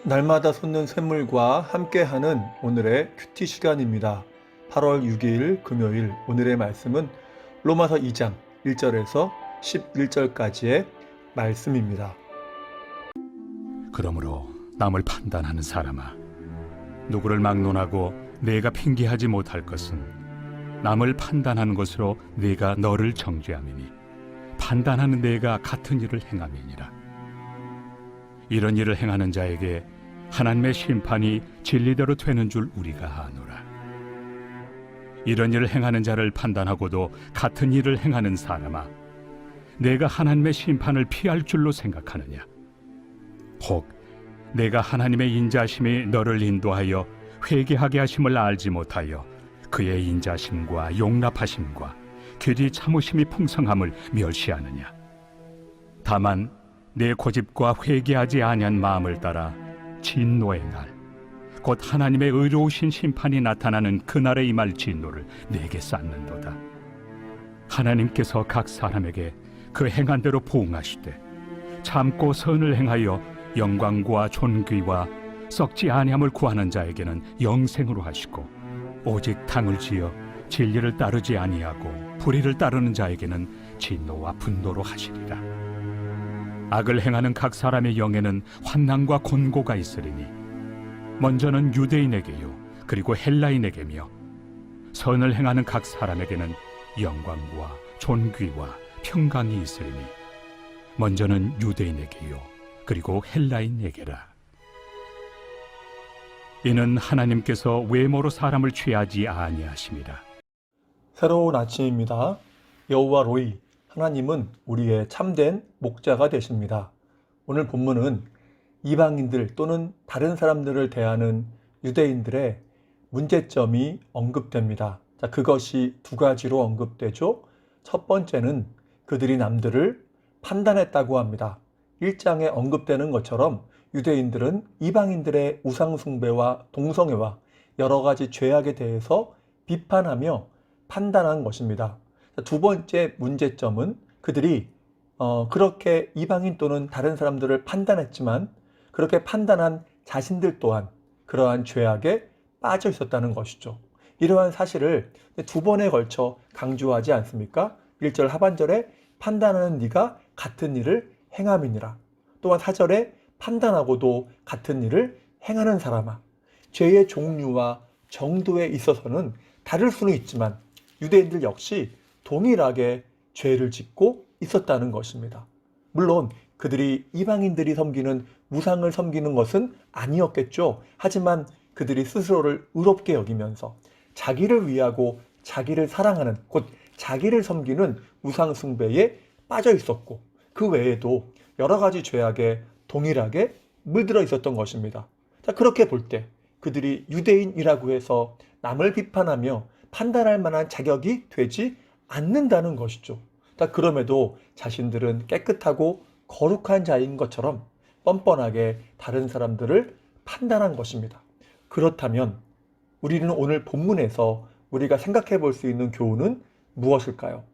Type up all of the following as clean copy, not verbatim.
날마다 솟는 샘물과 함께하는 오늘의 큐티 시간입니다. 8월 6일 금요일 오늘의 말씀은 로마서 2장 1절에서 11절까지의 말씀입니다. 그러므로 남을 판단하는 사람아, 누구를 막론하고 내가 핑계하지 못할 것은 남을 판단하는 것으로 내가 너를 정죄함이니 판단하는 내가 같은 일을 행함이니라. 이런 일을 행하는 자에게 하나님의 심판이 진리대로 되는 줄 우리가 아노라. 이런 일을 행하는 자를 판단하고도 같은 일을 행하는 사람아, 내가 하나님의 심판을 피할 줄로 생각하느냐? 혹 내가 하나님의 인자심이 너를 인도하여 회개하게 하심을 알지 못하여 그의 인자심과 용납하심과 길이 참으심이 풍성함을 멸시하느냐? 다만 내 고집과 회개하지 아니한 마음을 따라 진노의 날, 곧 하나님의 의로우신 심판이 나타나는 그날에 임할 진노를 내게 쌓는도다. 하나님께서 각 사람에게 그 행한 대로 보응하시되 참고 선을 행하여 영광과 존귀와 썩지 아니함을 구하는 자에게는 영생으로 하시고, 오직 당을 지어 진리를 따르지 아니하고 불의를 따르는 자에게는 진노와 분노로 하시리라. 악을 행하는 각 사람의 영에는 환난과 곤고가 있으리니 먼저는 유대인에게요 그리고 헬라인에게며, 선을 행하는 각 사람에게는 영광과 존귀와 평강이 있으리니 먼저는 유대인에게요 그리고 헬라인에게라. 이는 하나님께서 외모로 사람을 취하지 아니하심이라. 새로운 아침입니다. 여호와 로이, 하나님은 우리의 참된 목자가 되십니다. 오늘 본문은 이방인들 또는 다른 사람들을 대하는 유대인들의 문제점이 언급됩니다. 그것이 두 가지로 언급되죠. 첫 번째는 그들이 남들을 판단했다고 합니다. 1장에 언급되는 것처럼 유대인들은 이방인들의 우상숭배와 동성애와 여러 가지 죄악에 대해서 비판하며 판단한 것입니다. 두 번째 문제점은 그들이 그렇게 이방인 또는 다른 사람들을 판단했지만 그렇게 판단한 자신들 또한 그러한 죄악에 빠져 있었다는 것이죠. 이러한 사실을 두 번에 걸쳐 강조하지 않습니까? 1절 하반절에 판단하는 네가 같은 일을 행함이니라. 또한 4절에 판단하고도 같은 일을 행하는 사람아. 죄의 종류와 정도에 있어서는 다를 수는 있지만 유대인들 역시 동일하게 죄를 짓고 있었다는 것입니다. 물론 그들이 이방인들이 섬기는 우상을 섬기는 것은 아니었겠죠. 하지만 그들이 스스로를 의롭게 여기면서 자기를 위하고 자기를 사랑하는, 곧 자기를 섬기는 우상 숭배에 빠져 있었고, 그 외에도 여러 가지 죄악에 동일하게 물들어 있었던 것입니다. 그렇게 볼 때 그들이 유대인이라고 해서 남을 비판하며 판단할 만한 자격이 되지 않는다는 것이죠. 그럼에도 자신들은 깨끗하고 거룩한 자인 것처럼 뻔뻔하게 다른 사람들을 판단한 것입니다. 그렇다면 우리는 오늘 본문에서 우리가 생각해 볼 수 있는 교훈은 무엇일까요?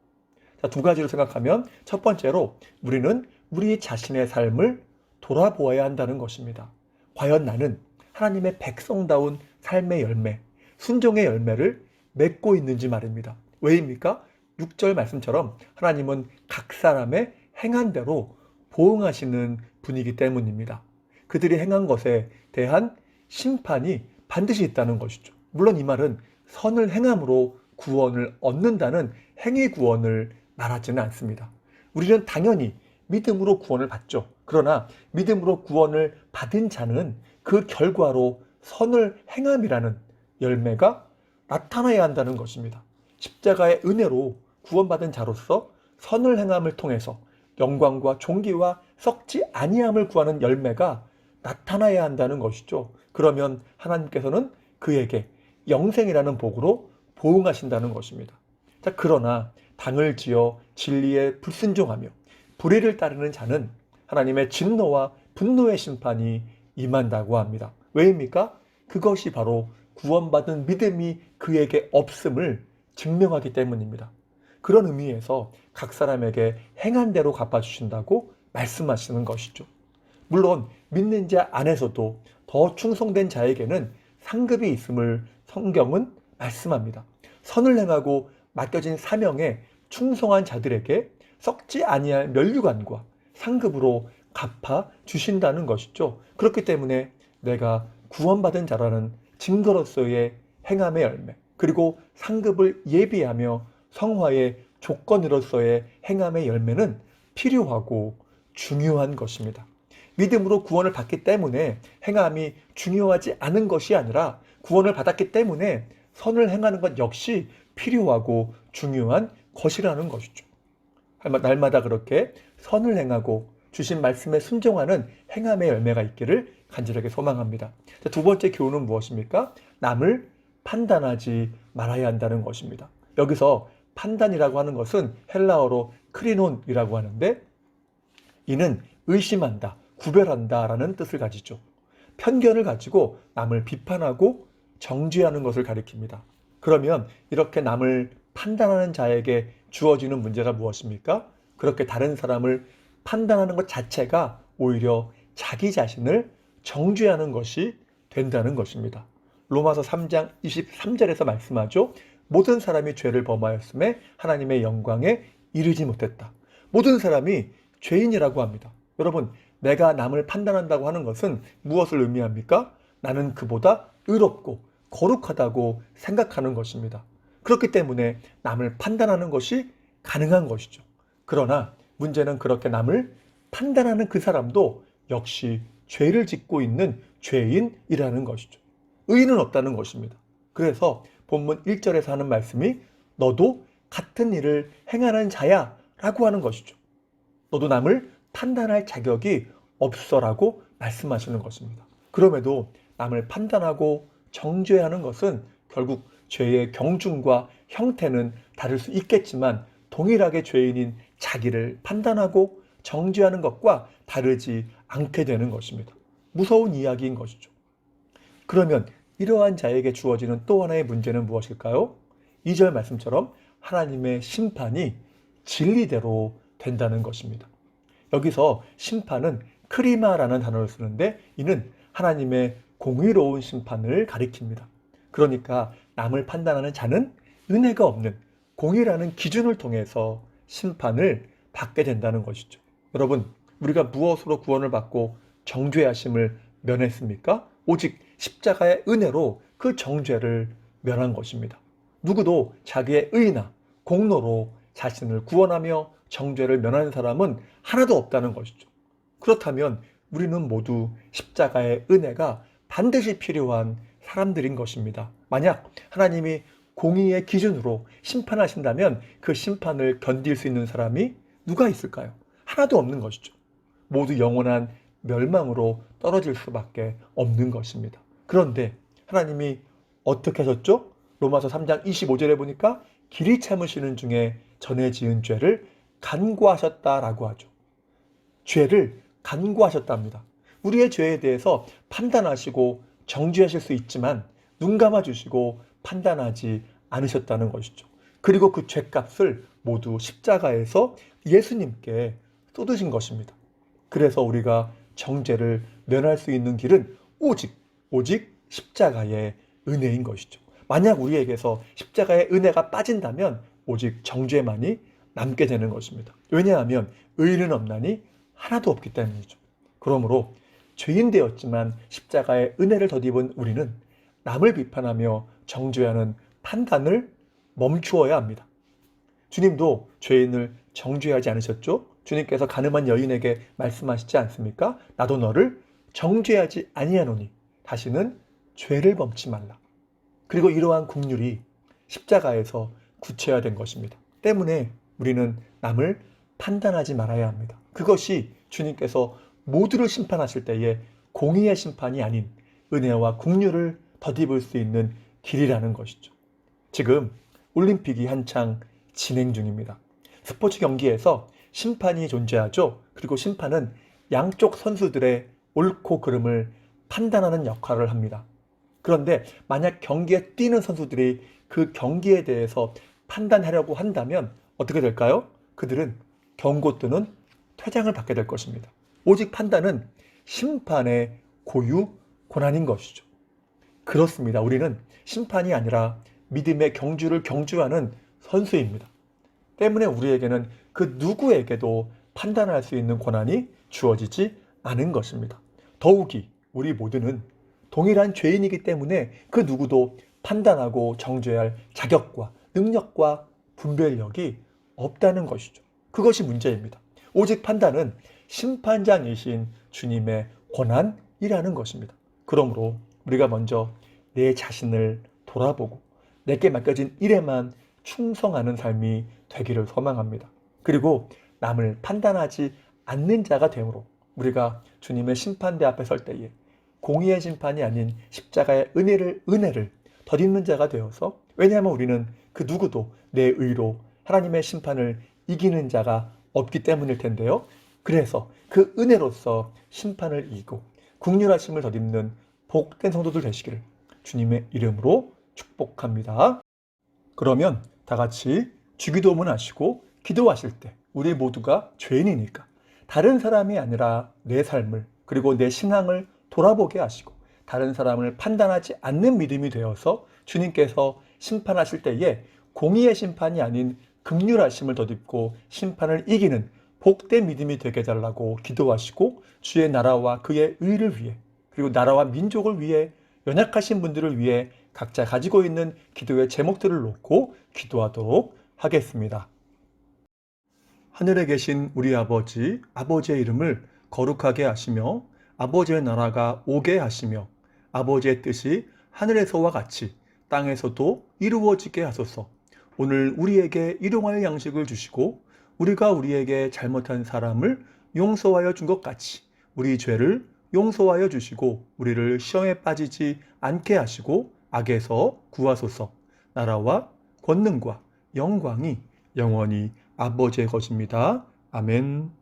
두 가지로 생각하면, 첫 번째로 우리는 우리 자신의 삶을 돌아보아야 한다는 것입니다. 과연 나는 하나님의 백성다운 삶의 열매, 순종의 열매를 맺고 있는지 말입니다. 왜입니까? 6절 말씀처럼 하나님은 각 사람의 행한 대로 보응하시는 분이기 때문입니다. 그들이 행한 것에 대한 심판이 반드시 있다는 것이죠. 물론 이 말은 선을 행함으로 구원을 얻는다는 행위 구원을 말하지는 않습니다. 우리는 당연히 믿음으로 구원을 받죠. 그러나 믿음으로 구원을 받은 자는 그 결과로 선을 행함이라는 열매가 나타나야 한다는 것입니다. 십자가의 은혜로 구원받은 자로서 선을 행함을 통해서 영광과 존귀와 썩지 아니함을 구하는 열매가 나타나야 한다는 것이죠. 그러면 하나님께서는 그에게 영생이라는 복으로 보응하신다는 것입니다. 그러나 당을 지어 진리에 불순종하며 불의를 따르는 자는 하나님의 진노와 분노의 심판이 임한다고 합니다. 왜입니까? 그것이 바로 구원받은 믿음이 그에게 없음을 증명하기 때문입니다. 그런 의미에서 각 사람에게 행한 대로 갚아주신다고 말씀하시는 것이죠. 물론 믿는 자 안에서도 더 충성된 자에게는 상급이 있음을 성경은 말씀합니다. 선을 행하고 맡겨진 사명에 충성한 자들에게 썩지 아니할 면류관과 상급으로 갚아 주신다는 것이죠. 그렇기 때문에 내가 구원받은 자라는 증거로서의 행함의 열매, 그리고 상급을 예비하며 성화의 조건으로서의 행함의 열매는 필요하고 중요한 것입니다. 믿음으로 구원을 받기 때문에 행함이 중요하지 않은 것이 아니라 구원을 받았기 때문에 선을 행하는 것 역시 필요하고 중요한 것이라는 것이죠. 날마다 그렇게 선을 행하고 주신 말씀에 순종하는 행함의 열매가 있기를 간절하게 소망합니다. 두 번째 교훈은 무엇입니까? 남을 판단하지 말아야 한다는 것입니다. 여기서 판단이라고 하는 것은 헬라어로 크리논이라고 하는데, 이는 의심한다, 구별한다 라는 뜻을 가지죠. 편견을 가지고 남을 비판하고 정죄하는 것을 가리킵니다. 그러면 이렇게 남을 판단하는 자에게 주어지는 문제가 무엇입니까? 그렇게 다른 사람을 판단하는 것 자체가 오히려 자기 자신을 정죄하는 것이 된다는 것입니다. 로마서 3장 23절에서 말씀하죠. 모든 사람이 죄를 범하였음에 하나님의 영광에 이르지 못했다. 모든 사람이 죄인이라고 합니다. 여러분, 내가 남을 판단한다고 하는 것은 무엇을 의미합니까? 나는 그보다 의롭고 거룩하다고 생각하는 것입니다. 그렇기 때문에 남을 판단하는 것이 가능한 것이죠. 그러나 문제는 그렇게 남을 판단하는 그 사람도 역시 죄를 짓고 있는 죄인이라는 것이죠. 의인은 없다는 것입니다. 그래서 본문 1절에서 하는 말씀이 너도 같은 일을 행하는 자야 라고 하는 것이죠. 너도 남을 판단할 자격이 없어라고 말씀하시는 것입니다. 그럼에도 남을 판단하고 정죄하는 것은 결국 죄의 경중과 형태는 다를 수 있겠지만 동일하게 죄인인 자기를 판단하고 정죄하는 것과 다르지 않게 되는 것입니다. 무서운 이야기인 것이죠. 그러면 이러한 자에게 주어지는 또 하나의 문제는 무엇일까요? 2절 말씀처럼 하나님의 심판이 진리대로 된다는 것입니다. 여기서 심판은 크리마라는 단어를 쓰는데, 이는 하나님의 공의로운 심판을 가리킵니다. 그러니까 남을 판단하는 자는 은혜가 없는 공의라는 기준을 통해서 심판을 받게 된다는 것이죠. 여러분, 우리가 무엇으로 구원을 받고 정죄하심을 면했습니까? 오직 십자가의 은혜로 그 정죄를 면한 것입니다. 누구도 자기의 의나 공로로 자신을 구원하며 정죄를 면하는 사람은 하나도 없다는 것이죠. 그렇다면 우리는 모두 십자가의 은혜가 반드시 필요한 사람들인 것입니다. 만약 하나님이 공의의 기준으로 심판하신다면 그 심판을 견딜 수 있는 사람이 누가 있을까요? 하나도 없는 것이죠. 모두 영원한 멸망으로 떨어질 수밖에 없는 것입니다. 그런데 하나님이 어떻게 하셨죠? 로마서 3장 25절에 보니까 길이 참으시는 중에 전에 지은 죄를 간구하셨다라고 하죠. 죄를 간구하셨답니다. 우리의 죄에 대해서 판단하시고 정죄하실 수 있지만 눈 감아주시고 판단하지 않으셨다는 것이죠. 그리고 그 죄값을 모두 십자가에서 예수님께 쏟으신 것입니다. 그래서 우리가 정죄를 면할 수 있는 길은 오직 십자가의 은혜인 것이죠. 만약 우리에게서 십자가의 은혜가 빠진다면 오직 정죄만이 남게 되는 것입니다. 왜냐하면 의인은 없나니 하나도 없기 때문이죠. 그러므로 죄인 되었지만 십자가의 은혜를 덧입은 우리는 남을 비판하며 정죄하는 판단을 멈추어야 합니다. 주님도 죄인을 정죄하지 않으셨죠? 주님께서 가늠한 여인에게 말씀하시지 않습니까? 나도 너를 정죄하지 아니하노니 다시는 죄를 범치 말라. 그리고 이러한 국률이 십자가에서 구체화된 것입니다. 때문에 우리는 남을 판단하지 말아야 합니다. 그것이 주님께서 모두를 심판하실 때에 공의의 심판이 아닌 은혜와 국률을 덧입을 수 있는 길이라는 것이죠. 지금 올림픽이 한창 진행 중입니다. 스포츠 경기에서 심판이 존재하죠. 그리고 심판은 양쪽 선수들의 옳고 그름을 판단하는 역할을 합니다. 그런데 만약 경기에 뛰는 선수들이 그 경기에 대해서 판단하려고 한다면 어떻게 될까요? 그들은 경고 또는 퇴장을 받게 될 것입니다. 오직 판단은 심판의 고유 고난인 것이죠. 그렇습니다. 우리는 심판이 아니라 믿음의 경주를 경주하는 선수입니다. 때문에 우리에게는 그 누구에게도 판단할 수 있는 권한이 주어지지 않은 것입니다. 더욱이 우리 모두는 동일한 죄인이기 때문에 그 누구도 판단하고 정죄할 자격과 능력과 분별력이 없다는 것이죠. 그것이 문제입니다. 오직 판단은 심판장이신 주님의 권한이라는 것입니다. 그러므로 우리가 먼저 내 자신을 돌아보고 내게 맡겨진 일에만 충성하는 삶이 되기를 소망합니다. 그리고 남을 판단하지 않는 자가 되므로 우리가 주님의 심판대 앞에 설 때에 공의의 심판이 아닌 십자가의 은혜를 덧입는 자가 되어서, 왜냐하면 우리는 그 누구도 내 의로 하나님의 심판을 이기는 자가 없기 때문일 텐데요. 그래서 그 은혜로서 심판을 이기고 긍휼하심을 덧입는 복된 성도들 되시기를 주님의 이름으로 축복합니다. 그러면 다 같이 주기도문 하시고 기도하실 때 우리 모두가 죄인이니까 다른 사람이 아니라 내 삶을 그리고 내 신앙을 돌아보게 하시고 다른 사람을 판단하지 않는 믿음이 되어서 주님께서 심판하실 때에 공의의 심판이 아닌 긍휼하심을 덧입고 심판을 이기는 복된 믿음이 되게 해달라고 기도하시고 주의 나라와 그의 의를 위해 그리고 나라와 민족을 위해 연약하신 분들을 위해 각자 가지고 있는 기도의 제목들을 놓고 기도하도록 하겠습니다. 하늘에 계신 우리 아버지, 아버지의 이름을 거룩하게 하시며 아버지의 나라가 오게 하시며 아버지의 뜻이 하늘에서와 같이 땅에서도 이루어지게 하소서. 오늘 우리에게 일용할 양식을 주시고 우리가 우리에게 잘못한 사람을 용서하여 준 것 같이 우리 죄를 용서하여 주시고 우리를 시험에 빠지지 않게 하시고 악에서 구하소서. 나라와 권능과 영광이 영원히 아버지의 것입니다. 아멘.